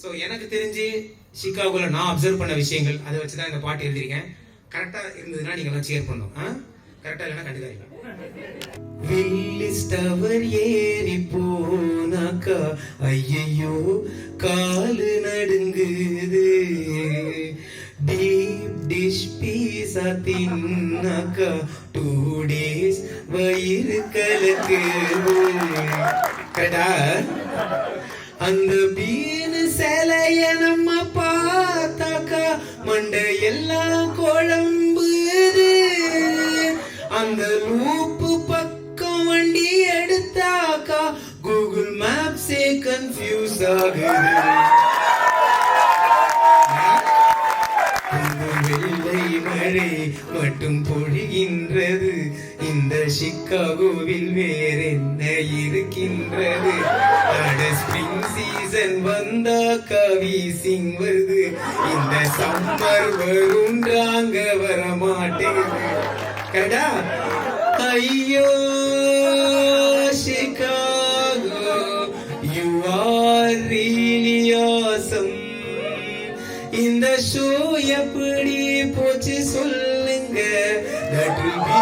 So எனக்கு தெரிஞ்சு சிகாகோவில் நான் அப்சர்வ் பண்ண விஷயங்கள் அதை வச்சு தான் இந்த பாட்டு எழுதியிருக்கேன். கரெக்டாக இருந்ததுன்னா நீங்கள் எல்லாம் சேர் பண்ணணும். கரெக்டாக இல்லைன்னா கண்டுக்காதீங்க. வில்லிஸ்டவர் ஏறி போனாக்கா ஐயையோ காலு நடுங்குது. டீப் டிஷ் பீஸா தின்னாக்கா 2 days வயிறு கலக்குது. கரெக்டா? அந்த பீனு சிலைய நம்ம பார்த்தாக்கா மண்டையெல்லாம் குழம்புது. அந்த லூப்பு பக்கம் வண்டி எடுத்தாக்கா கூகுள் மேப்ஸே கன்ஃபியூஸ் ஆகுது. வெள்ளை மழை மட்டும் பொழிகின்றது, இந்த சிகாகோவில் வேற என்ன இருக்கின்றது? ஸ்பிரிங் சீசன் வந்தா வீசிங் வருது, இந்த சம்மர் வருன்றாங்க வர மாட்டேங்குது. கடா ஐயோ Chicago you are really awesome. இந்த ஷோ எப்படி போச்சு சொல்லுங்க. That will be